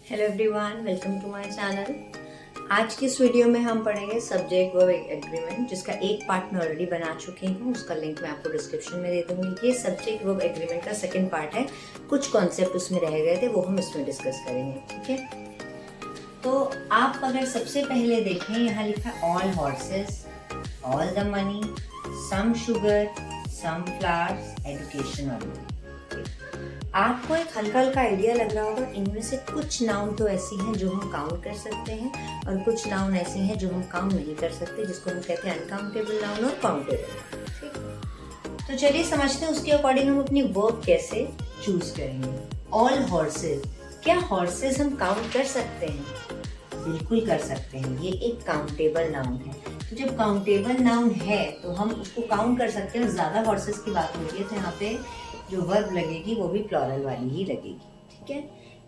Hello everyone, welcome to my channel. आज की इस वीडियो में हम पढ़ेंगे सब्जेक्ट वर्ब एग्रीमेंट, जिसका एक पार्ट मैं ऑलरेडी बना चुकी हूँ। उसका लिंक मैं आपको डिस्क्रिप्शन में दे दूंगी। ये सब्जेक्ट वर्ब एग्रीमेंट का सेकंड पार्ट है। कुछ कॉन्सेप्ट उसमें रह गए थे, वो हम इसमें डिस्कस करेंगे। ठीक है, तो आप अगर सबसे पहले देखें, यहाँ लिखा all horses, all the money, some sugar, some flowers, education all. आपको एक हल्का हल्का आइडिया लग रहा होगा, इनमें से कुछ नाउन तो ऐसी हैं जो हम काउंट कर सकते हैं और कुछ नाउन ऐसी हैं जो हम काउंट नहीं कर सकते, जिसको हम कहते हैं अनकाउंटेबल नाउन और काउंटेबल। ठीक, तो चलिए समझते हैं उसके अकॉर्डिंग हम अपनी वर्ब कैसे चूज करेंगे। ऑल हॉर्सेस, क्या हॉर्सेस हम काउंट कर सकते हैं? बिल्कुल कर सकते हैं, ये एक काउंटेबल नाउन है। तो जब काउंटेबल नाउन है तो हम उसको काउंट कर सकते हैं। ज्यादा हॉर्सेस की बात हो रही है तो यहाँ पे जो वर्ब लगेगी वो भी प्लूरल वाली ही लगेगी। ठीक है,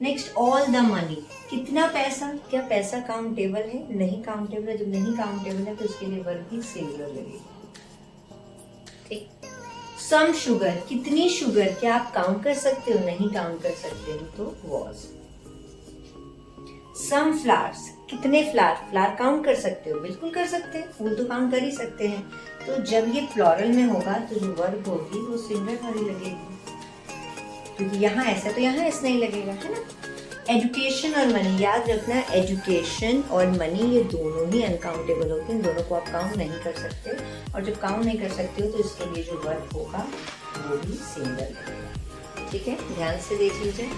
नेक्स्ट ऑल द मनी, कितना पैसा, क्या पैसा काउंटेबल है? नहीं काउंटेबल है। जब नहीं काउंटेबल है तो उसके लिए वर्ब भी सिंगुलर लगेगी। ठीक, सम शुगर, कितनी शुगर, क्या आप काउंट कर सकते हो? नहीं काउंट कर सकते हो तो वॉज। सम फ्लावर्स, कितने फ्लावर, फ्लावर काउंट कर सकते हो? बिल्कुल कर सकते हैं, फूल तो काउंट कर ही सकते हैं। तो जब ये प्लूरल में होगा तो जो वर्ब होगी वो सिंगुलर वाली लगेगी, क्योंकि यहाँ ऐसा तो यहाँ ऐसा नहीं लगेगा, है ना। एजुकेशन और मनी, याद रखना एजुकेशन और मनी ये दोनों ही अनकाउंटेबल होते हैं। दोनों को आप काउंट नहीं कर सकते, और जब काउंट नहीं कर सकते हो तो इसके लिए जो वर्ब होगा वो भी सिंगुलर लगेगा। ठीक है, ध्यान से देख लीजिए।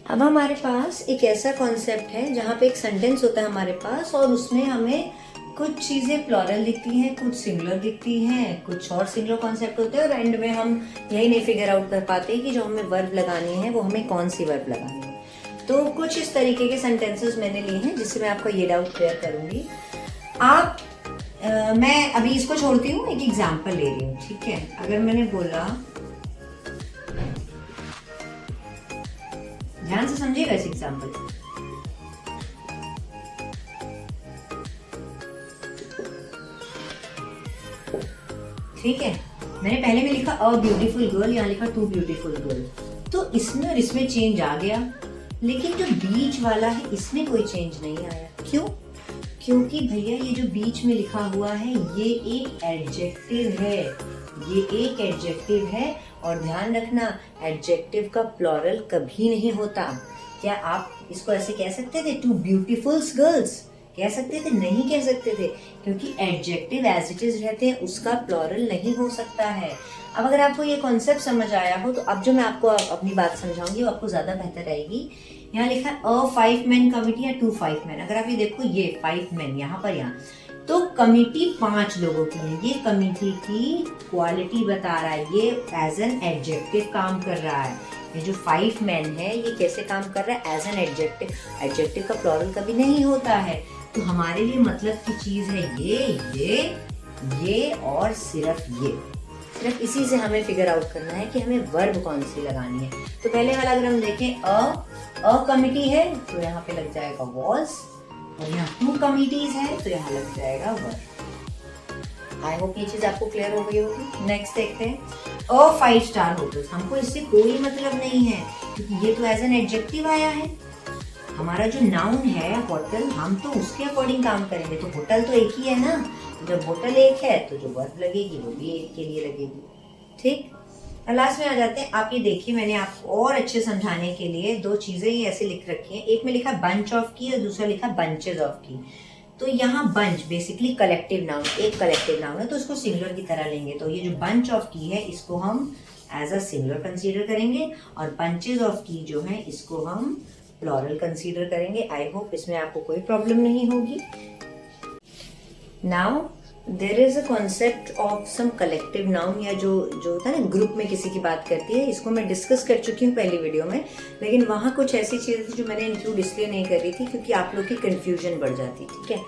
अब हमारे पास एक ऐसा कॉन्सेप्ट है जहाँ पे एक सेंटेंस होता है हमारे पास, और उसमें हमें कुछ चीजें प्लूरल दिखती हैं, कुछ सिंगुलर दिखती हैं, कुछ और सिंगुलर कॉन्सेप्ट होते हैं, और एंड में हम यही नहीं फिगर आउट कर पाते कि जो हमें वर्ब लगानी है वो हमें कौन सी वर्ब लगानी है। तो कुछ इस तरीके के सेंटेंसेस मैंने लिए हैं जिससे मैं आपको ये डाउट क्लियर करूंगी। मैं अभी इसको छोड़ती हूँ, एक एग्जाम्पल ले रही हूँ। ठीक है, अगर मैंने बोला, ध्यान से समझिएगा इस एग्जाम्पल। ठीक है, मैंने पहले में लिखा अ ब्यूटीफुल गर्ल, यहाँ लिखा टू ब्यूटीफुल गर्ल। तो इसमें और इसमें चेंज आ गया, लेकिन जो बीच वाला है इसमें कोई चेंज नहीं आया। क्यों? क्योंकि भैया ये जो बीच में लिखा हुआ है ये एक एडजेक्टिव है, ये एक एडजेक्टिव है। और ध्यान रखना, एडजेक्टिव का प्लूरल कभी नहीं होता। क्या आप इसको ऐसे कह सकते थे, टू ब्यूटीफुल गर्ल्स कह सकते थे? नहीं कह सकते थे, क्योंकि एडजेक्टिव एज इट इज रहते हैं, उसका प्लूरल नहीं हो सकता है। अब अगर आपको ये कॉन्सेप्ट समझ आया हो तो अब जो मैं आपको अपनी बात समझाऊंगी वो आपको ज्यादा बेहतर रहेगी। यहाँ लिखा है अ 5 मैन कमिटी या 2 5 मैन। अगर आप ये देखो, ये 5 मैन यहाँ पर, यहाँ तो कमिटी 5 लोगों की है। ये कमिटी की क्वालिटी बता रहा है, ये एज एन एडजेक्टिव काम कर रहा है। ये जो 5 मैन है ये कैसे काम कर रहा है? As an adjective. एडजेक्टिव का प्लूरल कभी नहीं होता है। तो हमारे लिए मतलब की चीज है ये और सिर्फ ये। सिर्फ इसी से हमें फिगर आउट करना है कि हमें वर्ब कौन सी लगानी है। तो पहले वाला अगर हम देखें, अ कमिटी है तो यहाँ पे लग जाएगा वॉज, और यहाँ 2 कमिटीज है तो यहाँ लग जाएगा वर्ब। आई होप ये चीज आपको क्लियर हो गई होगी। नेक्स्ट देखते हैं, अ 5 स्टार होटल। हमको इससे कोई मतलब नहीं है, क्योंकि ये तो एज एन एडजेक्टिव आया है। हमारा जो नाउन है होटल, हम तो उसके अकॉर्डिंग काम करेंगे। तो होटल तो एक ही है ना, तो जब होटल एक है तो जो वर्ब लगेगी वो भी एक के लिए लगेगी। ठीक, लास्ट में आ जाते हैं। आप ये देखिए, मैंने आपको और अच्छे समझाने के लिए 2 चीजें ही ऐसे लिख रखी हैं। एक में लिखा बंच ऑफ की और दूसरा लिखा बंचेज ऑफ की। तो यहाँ बंच बेसिकली कलेक्टिव नाउन, एक कलेक्टिव नाउन है तो उसको सिंगुलर की तरह लेंगे। तो ये जो बंच ऑफ की है इसको हम एज अ सिंगुलर कंसीडर करेंगे, और बंचेज ऑफ की जो है इसको हम प्लूरल कंसीडर करेंगे। आई होप इसमें आपको कोई प्रॉब्लम नहीं होगी। Now there is a concept of some collective noun, या जो होता है ना ग्रुप में किसी की बात करती है। इसको मैं डिस्कस कर चुकी हूँ पहली वीडियो में, लेकिन वहाँ कुछ ऐसी चीजें थी जो मैंने इंक्लूड इसलिए नहीं कर रही थी क्योंकि आप लोग की कंफ्यूजन बढ़ जाती। ठीक है,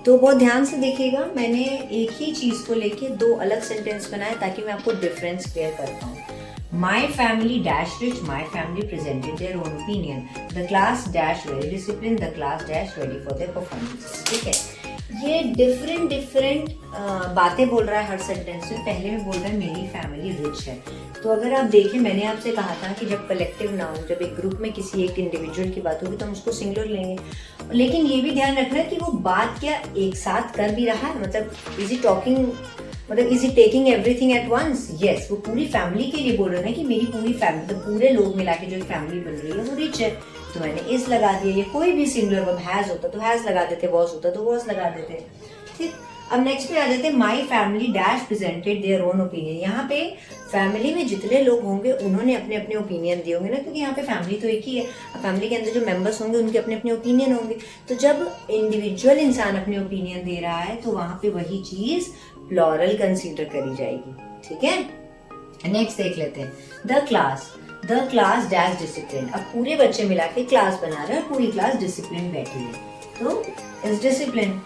तो बहुत ध्यान से देखिएगा। मैंने एक ही चीज को लेके 2 अलग सेंटेंस बनाए ताकि मैं आपको डिफरेंस क्लियर कर पाऊँ। My family dash rich, my family presented their own opinion. The class dash very disciplined, the class dash ready for their performances. ठीक है, ये डिफरेंट बातें बोल रहा है हर सेंटेंस में। पहले में बोल रहा है मेरी फैमिली रिच है, तो अगर आप देखें, मैंने आपसे कहा था कि जब कलेक्टिव नाउन, जब एक ग्रुप में किसी एक इंडिविजुअल की बात होगी तो हम उसको सिंगुलर लेंगे, लेकिन ये भी ध्यान रखना कि वो बात क्या एक साथ कर भी रहा है, मतलब इज ही टॉकिंग, मतलब is he taking everything at once. Yes, वो पूरी फैमिली के लिए बोल रहे हैं कि मेरी पूरी फैमिली, तो पूरे लोग मिला के जो एक फैमिली बन रही है वो रिच है, तो मैंने इज लगा दिया। ये कोई भी सिंगुलर वर्ब हैज होता तो हैज लगा देते, वॉज होता तो वॉज लगा देते। ठीक, अब नेक्स्ट पे आ जाते हैं, my family dash presented their own opinion. यहाँ पे फैमिली में जितने लोग होंगे उन्होंने अपने अपने ओपिनियन दिए होंगे ना, क्योंकि यहाँ पे फैमिली तो एक ही है, फैमिली के अंदर जो मेंबर्स होंगे उनके अपने अपने ओपिनियन होंगे। तो जब इंडिविजुअल इंसान अपने ओपिनियन दे रहा है तो वहां पे वही चीज प्लॉरल कंसीडर करी जाएगी। ठीक है, नेक्स्ट देख लेते हैं, द क्लास डैश डिसिप्लिन। अब पूरे बच्चे मिला के क्लास बना रहे हैं और पूरी क्लास डिसिप्लिन बैठी है, तो is discipline.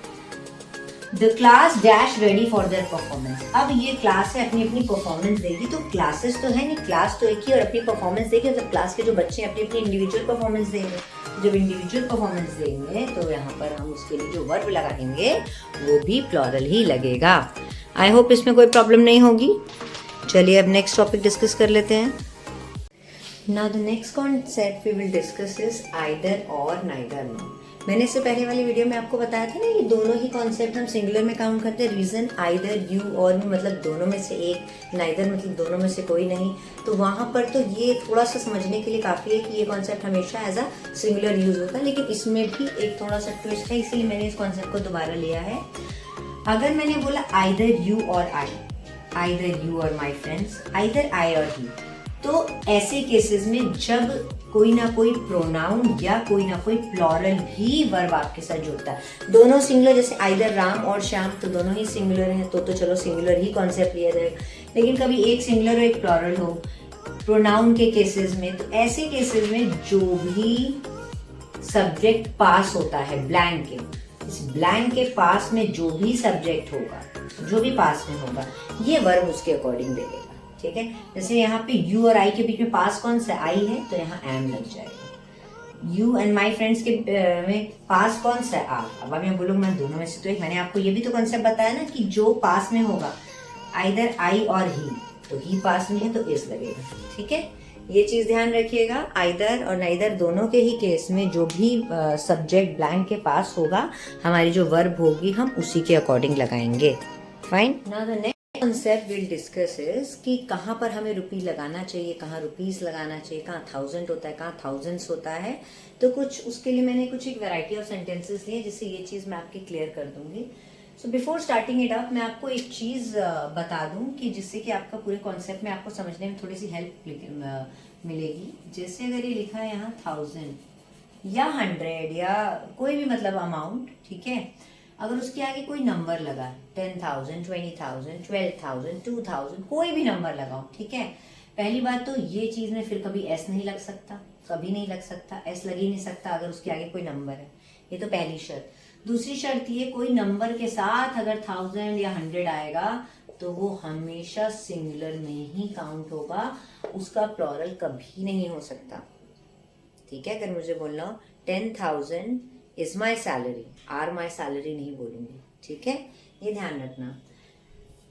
The class dash ready for their performance. अब ये क्लास है, अपनी अपनी परफॉर्मेंस देगी, तो क्लासेस तो है नहीं, क्लास तो एक ही और अपनी परफॉर्मेंस देगी, मतलब क्लास के जो बच्चे अपनी अपनी इंडिविजुअल परफॉर्मेंस देंगे। जब इंडिविजुअल परफॉर्मेंस देंगे तो यहाँ पर हम उसके लिए जो वर्ब लगाएंगे वो भी प्लॉरल ही लगेगा। आई होप इसमें कोई प्रॉब्लम नहीं होगी। चलिए अब नेक्स्ट टॉपिक डिस्कस कर लेते हैं। Now the next concept we will discuss is either or neither nor। मैंने इससे पहले वाली वीडियो में आपको बताया था ना, ये दोनों ही कॉन्सेप्ट हम सिंगुलर में काउंट करते हैं। रीजन आइदर, यू और मी मतलब दोनों में से एक, नाइदर मतलब दोनों में से कोई नहीं। तो वहाँ पर तो ये थोड़ा सा समझने के लिए काफ़ी है कि ये कॉन्सेप्ट हमेशा एज अ सिंगुलर यूज होता है, लेकिन इसमें भी एक थोड़ा सा ट्विस्ट है, इसीलिए मैंने इस कॉन्सेप्ट को दोबारा लिया है। अगर मैंने बोला आइदर यू और आई, आइदर यू और माई फ्रेंड्स, आइदर आई और ही, तो ऐसे केसेस में जब कोई ना कोई प्रोनाउन या कोई ना कोई प्लॉरल ही वर्ब आपके साथ जुड़ता है, दोनों सिंगुलर, जैसे आइदर राम और श्याम तो दोनों ही सिंगुलर हैं, तो चलो सिंगुलर ही कॉन्सेप्ट लिया जाएगा। लेकिन कभी एक सिंगुलर और एक प्लॉरल हो प्रोनाउन के केसेस में, तो ऐसे केसेस में जो भी सब्जेक्ट पास होता है ब्लैंक के, इस ब्लैंक के पास में जो भी सब्जेक्ट होगा, जो भी पास में होगा, ये वर्ब उसके अकॉर्डिंग देगा। ठीक है, जैसे यहाँ पे यू और आई के बीच में पास कौन सा, आई है, तो यहाँ एम लग जाएगा। यू एंड माई फ्रेंड्स के में पास कौन सा, आर। अब मैं बोलूँ मैं दोनों में से, तो एक मैंने आपको ये भी तो कंसेप्ट बताया ना कि जो पास में होगा आइदर आई और ही, तो ही पास में है तो इस लगेगा। ठीक है, ये चीज ध्यान रखिएगा। आइदर और नाइदर दोनों के ही केस में जो भी सब्जेक्ट ब्लैंक के पास होगा, हमारी जो वर्ब होगी हम उसी के अकॉर्डिंग लगाएंगे। Fine. Now the next concept will discuss is कि कहाँ पर हमें रुपी लगाना चाहिए, कहाँ रुपीस लगाना चाहिए, कहाँ थाउजेंड होता है, कहाँ थाउजेंड्स होता है। तो कुछ उसके लिए मैंने कुछ एक वैरायटी ऑफ सेंटेंसेस लिए, जिससे ये चीज मैं आपकी क्लियर कर दूंगी। So before starting it up, मैं आपको एक चीज बता दूं कि जिससे कि आपका पूरे कॉन्सेप्ट में आपको समझने में थोड़ी सी हेल्प मिलेगी। जैसे अगर ये लिखा है यहाँ 1000 या 100 या कोई भी मतलब अमाउंट, ठीक है, अगर उसके आगे कोई नंबर लगा, 10,000, 20,000, 12,000, 2,000, कोई भी नंबर लगाओ, ठीक है। पहली बात तो ये चीज में फिर कभी एस नहीं लग सकता, कभी नहीं लग सकता, एस लग ही नहीं सकता अगर उसके आगे कोई नंबर है। ये तो पहली शर्त। दूसरी शर्त ये, कोई नंबर के साथ अगर 1000 या 100 आएगा तो वो हमेशा सिंगुलर में ही काउंट होगा, उसका प्लॉरल कभी नहीं हो सकता। ठीक है, अगर मुझे बोलना हो 10,000 is my salary, are my salary नहीं बोलूंगी। ठीक है, ये ध्यान रखना।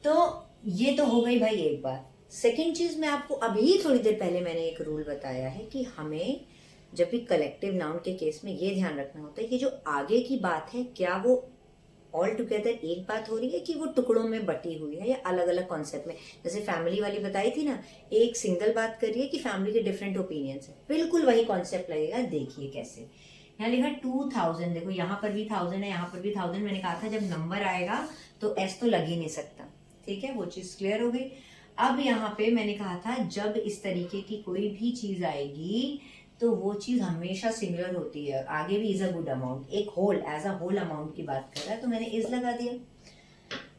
तो ये तो हो गई भाई एक बात। सेकंड चीज, मैं आपको अभी थोड़ी देर पहले मैंने एक रूल बताया है कि हमें जब भी कलेक्टिव नाउन के केस में ये ध्यान रखना होता है कि जो आगे की बात है, क्या वो ऑल टुगेदर एक बात हो रही है कि वो टुकड़ों में बटी हुई है या अलग अलग कॉन्सेप्ट में। जैसे फैमिली वाली बताई थी ना, एक सिंगल बात कर रही है कि फैमिली के डिफरेंट ओपिनियंस है, बिल्कुल वही कॉन्सेप्ट लगेगा। देखिए कैसे, यहाँ लिखा 2000, देखो यहाँ पर भी 1000 है, यहाँ पर भी 1000। मैंने कहा था जब नंबर आएगा तो एस तो लग ही नहीं सकता। ठीक है, वो चीज क्लियर हो गई। अब यहाँ पे मैंने कहा था जब इस तरीके की कोई भी चीज आएगी तो वो चीज हमेशा सिंगुलर होती है। आगे भी इज अ गुड अमाउंट, एक whole, as a whole amount की बात कर रहा है, तो मैंने इज लगा दिया।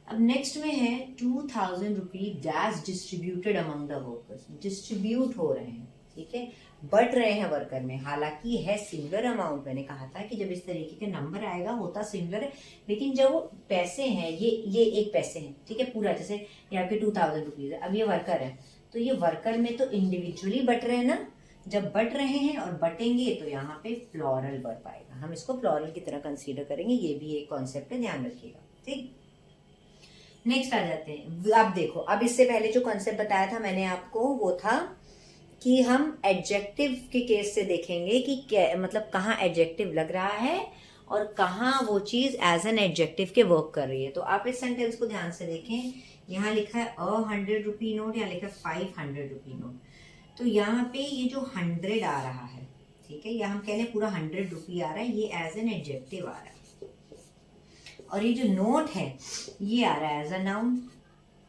अब नेक्स्ट में है 2000 rupees dash distributed among the workers. Distribute हो रहे हैं, ठीक है, बट रहे हैं वर्कर में, हालांकि है सिंगुलर अमाउंट। मैंने कहा था कि जब इस तरीके के नंबर आएगा होता सिंगुलर है, लेकिन जब वो पैसे हैं, ये एक पैसे हैं, ठीक है, पूरा जैसे यहाँ पे 2000 रुपीज है। अब ये वर्कर है, तो ये वर्कर में तो इंडिविजुअली बट रहे हैं ना, जब बट रहे हैं और बटेंगे तो यहाँ पे प्लॉरल वर्ब आएगा, हम इसको प्लॉरल की तरह कंसीडर करेंगे। ये भी एक कॉन्सेप्ट है, ध्यान रखिएगा। ठीक, नेक्स्ट आ जाते हैं। अब देखो, अब इससे पहले जो कॉन्सेप्ट बताया था मैंने आपको वो था कि हम एडजेक्टिव के केस से देखेंगे कि मतलब कहाँ एडजेक्टिव लग रहा है और कहाँ वो चीज एज एन एडजेक्टिव के वर्क कर रही है। तो आप इस सेंटेंस को ध्यान से देखें, यहाँ लिखा है ₹100 नोट, यहाँ लिखा है ₹500 नोट। तो यहाँ पे ये जो 100 आ रहा है, ठीक है, या हम कह लें पूरा ₹100 आ रहा है, ये एज एन एडजेक्टिव आ रहा है। और ये जो नोट है ये आ रहा है एज अ नाउन।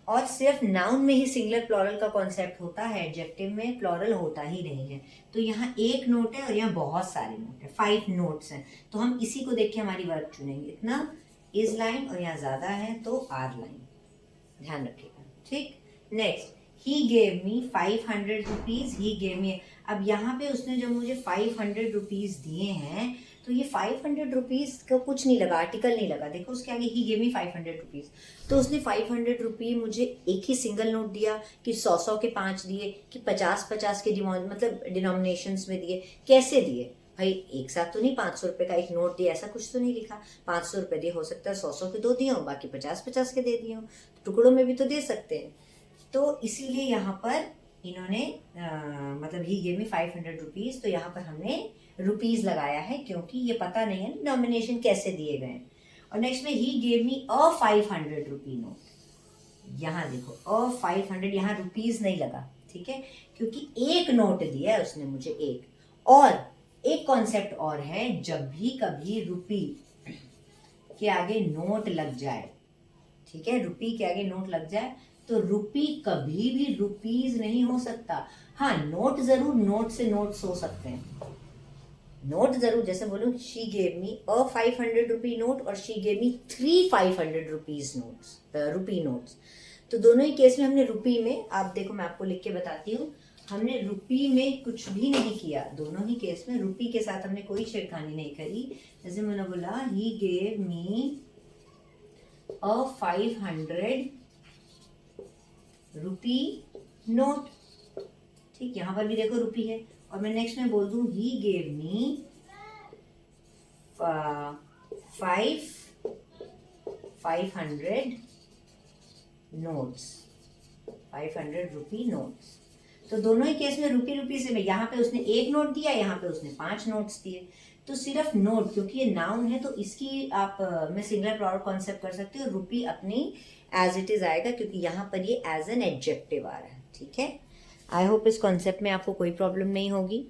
और सिर्फ नाउन में ही सिंगुलर प्लूरल का कॉन्सेप्ट होता है, एडजेक्टिव में प्लूरल होता ही नहीं है। तो यहाँ एक नोट है और यहाँ बहुत सारे नोट है, 5 नोट्स हैं। तो हम इसी को देख के हमारी वर्ब चुनेंगे। इतना इज लाइन और यहाँ ज्यादा है तो आर लाइन, ध्यान रखिएगा, ठीक। Next, he gave me ₹500, he gave me. अब यहाँ पे उसने जब मुझे ₹500 दिए हैं तो ये ₹500 का कुछ नहीं लगा, आर्टिकल नहीं लगा। देखो उसके आगे ही गेव मी ₹500। तो उसने ₹500 मुझे एक ही सिंगल नोट दिया कि 100 के 5 दिए कि 50 के मतलब डिनोमिनेशंस में दिए, कैसे दिए भाई? एक साथ तो नहीं 500 रुपए का एक नोट दिया, ऐसा कुछ तो नहीं लिखा। 500 रुपए दिए, हो सकता है 100 के 2 दिए हो, बाकी 50 के दे दिए हो, टुकड़ों में भी तो दे सकते हैं। तो इसीलिए यहाँ पर इन्होंने मतलब ही गेव मी ₹500, तो यहाँ पर हमने रुपीज लगाया है क्योंकि ये पता नहीं है डिनोमिनेशन कैसे दिए गए। और नेक्स्ट में he gave me a ₹500 note. यहाँ देखो $500, यहाँ रुपीज नहीं लगा, ठीक है, क्योंकि एक नोट दिया है उसने मुझे, एक। और एक कॉन्सेप्ट और है, जब भी कभी रुपी के आगे नोट लग जाए, ठीक है, रुपी के आगे नोट लग जाए तो रुपी कभी भी रुपीज नहीं हो सकता। हाँ, नोट जरूर, नोट से नोट्स हो सकते हैं, नोट जरूर। जैसे बोलूं she gave me a ₹500 note और she gave me 3 ₹500 notes, rupee notes. तो दोनों ही केस में हमने रुपी में, आप देखो मैं आपको लिख के बताती हूँ, हमने रुपी में कुछ भी नहीं किया। दोनों ही केस में रुपी के साथ हमने कोई छेड़खानी नहीं करी। जैसे मैंने बोला he gave me a ₹500 note, ठीक, यहां पर भी देखो रुपी है। और मैं नेक्स्ट में बोल दूं he gave me 500 notes, ₹500 notes. तो दोनों ही केस में रुपी से, यहाँ पे उसने एक नोट दिया, यहाँ पे उसने 5 नोट्स दिए। तो सिर्फ नोट, क्योंकि ये नाउन है तो इसकी आप में सिंगुलर प्लूरल कॉन्सेप्ट कर सकते हो। रुपी अपनी एज इट इज आएगा क्योंकि यहाँ पर ये एज एन एडजेक्टिव आ रहा है, ठीक है। आई होप इस कॉन्सेप्ट में आपको कोई प्रॉब्लम नहीं होगी।